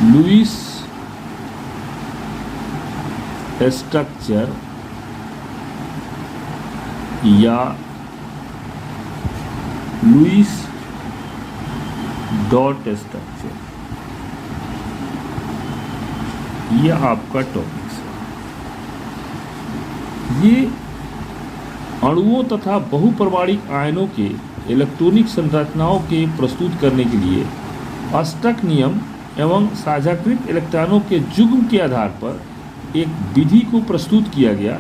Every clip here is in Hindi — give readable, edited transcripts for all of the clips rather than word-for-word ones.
लुईस स्ट्रक्चर या लुईस डॉट स्ट्रक्चर, ये आपका टॉपिक है। ये अणुओं तथा बहुपरमाणिक आयनों के इलेक्ट्रॉनिक संरचनाओं के प्रस्तुत करने के लिए अष्टक नियम एवं साझाकृत इलेक्ट्रॉनों के युग्म के आधार पर एक विधि को प्रस्तुत किया गया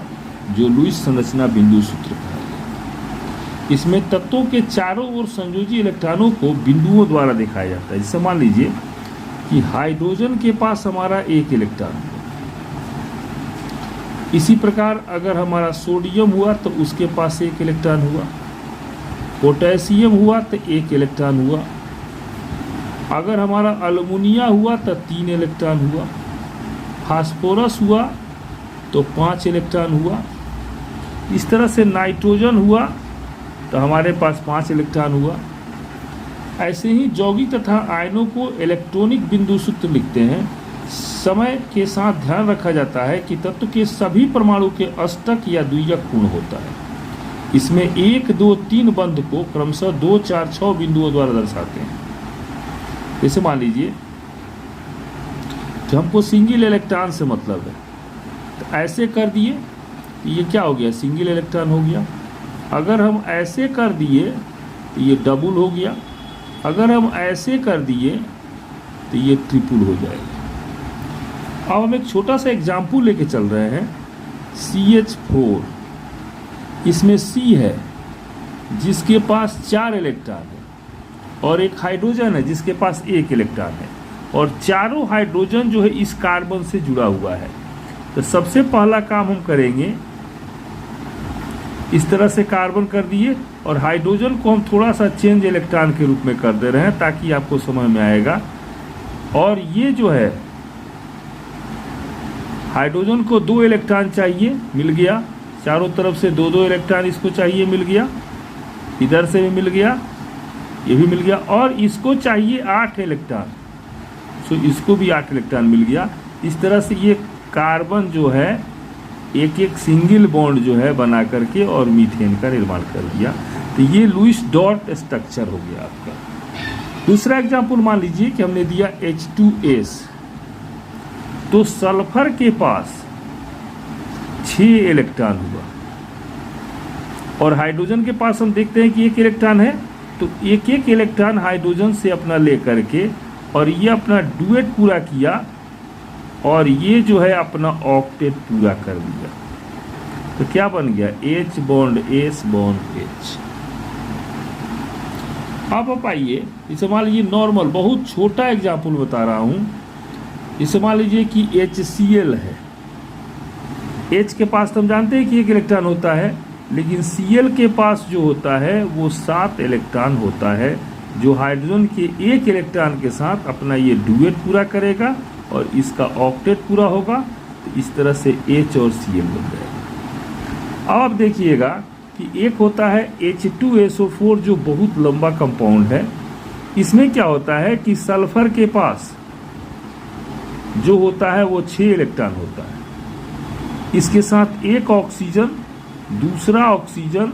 जो लुईस संरचना बिंदु सूत्र कहा गया। इसमें तत्वों के चारों ओर संयोजी इलेक्ट्रॉनों को बिंदुओं द्वारा दिखाया जाता है। जैसे मान लीजिए कि हाइड्रोजन के पास हमारा एक इलेक्ट्रॉन है, इसी प्रकार अगर हमारा सोडियम हुआ तो उसके पास एक इलेक्ट्रॉन हुआ, पोटेशियम हुआ तो एक इलेक्ट्रॉन हुआ, अगर हमारा अल्युमिनियम हुआ तो 3 इलेक्ट्रॉन हुआ, फास्फोरस हुआ तो 5 इलेक्ट्रॉन हुआ, इस तरह से नाइट्रोजन हुआ तो हमारे पास 5 इलेक्ट्रॉन हुआ। ऐसे ही यौगिक तथा आयनों को इलेक्ट्रॉनिक बिंदु सूत्र लिखते हैं। समय के साथ ध्यान रखा जाता है कि तत्व के सभी परमाणु के अष्टक या द्वियक पूर्ण होता है। इसमें 1, 2, 3 बंध को क्रमशः 2, 4, 6 बिंदुओं द्वारा दर्शाते हैं। जैसे मान लीजिए कि हमको सिंगल इलेक्ट्रॉन से मतलब है, तो ऐसे कर दिए तो ये क्या हो गया, सिंगल इलेक्ट्रॉन हो गया। अगर हम ऐसे कर दिए तो ये डबल हो गया, अगर हम ऐसे कर दिए तो ये ट्रिपल हो जाएगा। अब हम एक छोटा सा एग्जाम्पल लेके चल रहे हैं। CH4, इसमें C है जिसके पास 4 इलेक्ट्रॉन है और एक हाइड्रोजन है जिसके पास 1 इलेक्ट्रॉन है, और चारों हाइड्रोजन जो है इस कार्बन से जुड़ा हुआ है। तो सबसे पहला काम हम करेंगे, इस तरह से कार्बन कर दिए और हाइड्रोजन को हम थोड़ा सा चेंज इलेक्ट्रॉन के रूप में कर दे रहे हैं ताकि आपको समझ में आएगा। और ये जो है हाइड्रोजन को 2 इलेक्ट्रॉन चाहिए, मिल गया। चारों तरफ से 2-2 इलेक्ट्रॉन इसको चाहिए, मिल गया। इधर से भी मिल गया, ये भी मिल गया, और इसको चाहिए 8 इलेक्ट्रॉन, सो इसको भी 8 इलेक्ट्रॉन मिल गया। इस तरह से ये कार्बन जो है एक एक सिंगल बॉन्ड जो है बना करके और मीथेन का निर्माण कर दिया। तो ये लुईस डॉट स्ट्रक्चर हो गया आपका। दूसरा एग्जाम्पल मान लीजिए कि हमने दिया H2S, तो सल्फर के पास 6 इलेक्ट्रॉन हुआ और हाइड्रोजन के पास हम देखते हैं कि 1 इलेक्ट्रॉन है, तो एक एक इलेक्ट्रॉन हाइड्रोजन से अपना ले करके और ये अपना डुएट पूरा किया और ये जो है अपना ऑक्टेट पूरा कर दिया। तो क्या बन गया, H bond S bond H। अब आप आइए, इसे मान लीजिए नॉर्मल बहुत छोटा एग्जाम्पल बता रहा हूँ। इसे मान लीजिए कि HCl है। H के पास तो हम जानते हैं कि 1 इलेक्ट्रॉन होता है, लेकिन Cl के पास जो होता है वो 7 इलेक्ट्रॉन होता है, जो हाइड्रोजन के 1 इलेक्ट्रॉन के साथ अपना ये डुएट पूरा करेगा और इसका ऑक्टेट पूरा होगा। तो इस तरह से H और Cl बन जाएगा। अब आप देखिएगा कि एक होता है H2SO4 जो बहुत लंबा कंपाउंड है। इसमें क्या होता है कि सल्फर के पास जो होता है वो 6 इलेक्ट्रॉन होता है, इसके साथ एक ऑक्सीजन, दूसरा ऑक्सीजन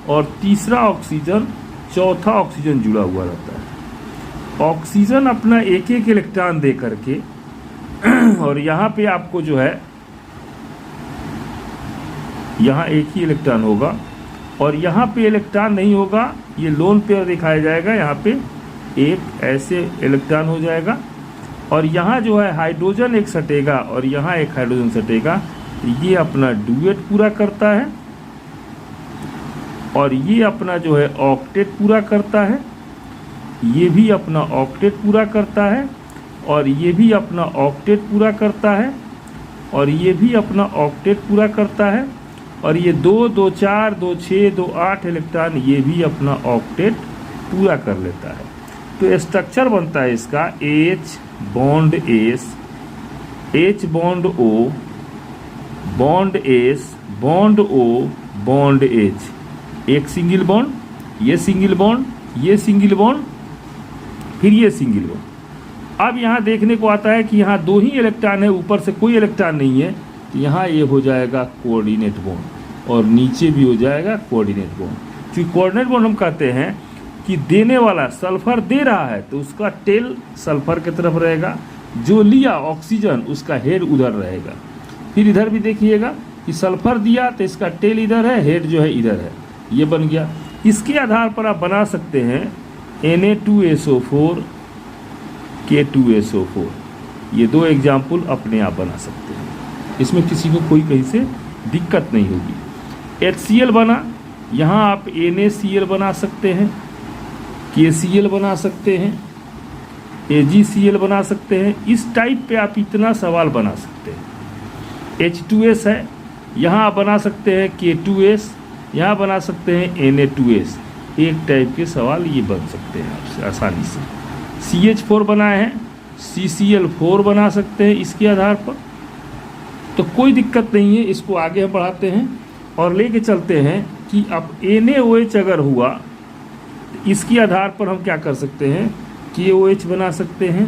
और तीसरा ऑक्सीजन, चौथा ऑक्सीजन जुड़ा हुआ रहता है। ऑक्सीजन अपना एक एक इलेक्ट्रॉन दे करके और यहाँ पे आपको जो है यहाँ एक ही इलेक्ट्रॉन होगा और यहाँ पे इलेक्ट्रॉन नहीं होगा, ये लोन पेयर दिखाया जाएगा। यहाँ पे एक ऐसे इलेक्ट्रॉन हो जाएगा और यहाँ जो है हाइड्रोजन एक सटेगा और यहाँ एक हाइड्रोजन सटेगा। ये अपना डुएट पूरा करता है और ये अपना जो है ऑक्टेट पूरा करता है, ये भी अपना ऑक्टेट पूरा करता है और ये भी अपना ऑक्टेट पूरा करता है और ये भी अपना ऑक्टेट पूरा करता है और ये 2, 2, 4, 2, 6, 2, 8 इलेक्ट्रॉन ये भी अपना ऑक्टेट पूरा कर लेता है। तो स्ट्रक्चर बनता है इसका H bond S, H bond O, bond S, bond O, bond H, एक सिंगल बॉन्ड, ये सिंगल बॉन्ड, ये सिंगल बॉन्ड, फिर ये सिंगल बॉन्ड। अब यहाँ देखने को आता है कि यहाँ 2 ही इलेक्ट्रॉन है, ऊपर से कोई इलेक्ट्रॉन नहीं है, तो यहाँ ये हो जाएगा कोऑर्डिनेट बॉन्ड और नीचे भी हो जाएगा कोऑर्डिनेट बॉन्ड। क्योंकि कोऑर्डिनेट बॉन्ड हम कहते हैं कि देने वाला सल्फर दे रहा है तो उसका टेल सल्फर की तरफ रहेगा, जो लिया ऑक्सीजन उसका हेड उधर रहेगा। फिर इधर भी देखिएगा कि सल्फर दिया तो इसका टेल इधर है, हेड जो है इधर है, ये बन गया। इसके आधार पर आप बना सकते हैं Na2SO4 K2SO4, ये 2 एग्जाम्पल अपने आप बना सकते हैं, इसमें किसी को कोई कहीं से दिक्कत नहीं होगी। HCl बना, यहाँ आप NaCl बना सकते हैं, KCl बना सकते हैं, AgCl बना सकते हैं। इस टाइप पे आप इतना सवाल बना सकते हैं। H2S है, यहाँ आप बना सकते हैं K2S, यहाँ बना सकते हैं Na2S। एक टाइप के सवाल ये बन सकते हैं आपसे आसानी से। CH4 बनाए हैं, CCl4 बना सकते हैं इसके आधार पर, तो कोई दिक्कत नहीं है। इसको आगे हम बढ़ाते हैं और लेके चलते हैं कि अब NaOH अगर हुआ तो इसके आधार पर हम क्या कर सकते हैं, KOH बना सकते हैं,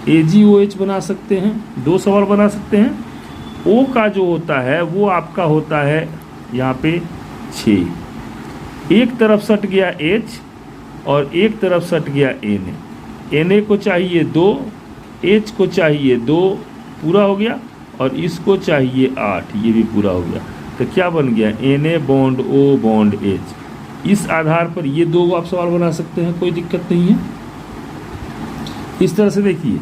AgOH बना सकते हैं, 2 सवाल बना सकते हैं। O का जो होता है वो आपका होता है यहाँ पे 6, एक तरफ सट गया H और एक तरफ सट गया Na को चाहिए 2, H को चाहिए 2, पूरा हो गया, और इसको चाहिए 8, ये भी पूरा हो गया। तो क्या बन गया, Na bond O bond H। इस आधार पर ये 2 आप सवाल बना सकते हैं, कोई दिक्कत नहीं है। इस तरह से देखिए,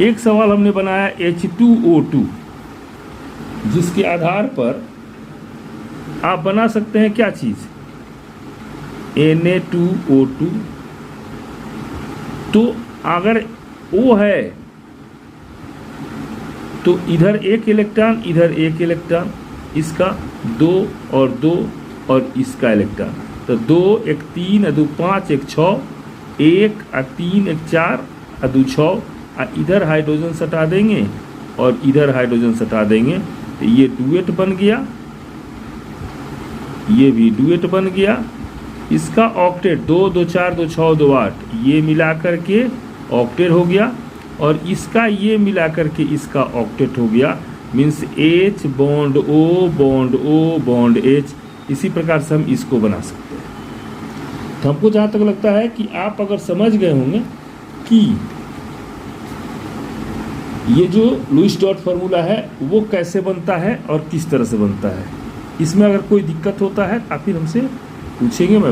एक सवाल हमने बनाया H2O2, जिसके आधार पर आप बना सकते हैं क्या चीज़, Na2O2। तो अगर O है तो इधर 1 इलेक्ट्रॉन, इधर 1 इलेक्ट्रॉन, इसका 2 और 2 और इसका इलेक्ट्रॉन, तो 2 1 3 2 5 1 6, 1 3 1 4 2 6, इधर हाइड्रोजन सटा देंगे और इधर हाइड्रोजन सटा देंगे, तो ये डुएट बन गया, ये भी डुएट बन गया। इसका ऑक्टेट 2 2 4 2 6 2 8, ये मिला करके ऑक्टेट हो गया, और इसका ये मिला करके इसका ऑक्टेट हो गया। Means H bond O bond O bond H। इसी प्रकार से हम इसको बना सकते हैं। तो हमको जहाँ तक लगता है कि आप अगर समझ गए होंगे कि ये जो लुईस डॉट फार्मूला है वो कैसे बनता है और किस तरह से बनता है। इसमें अगर कोई दिक्कत होता है तो आप फिर हमसे पूछेंगे, मैं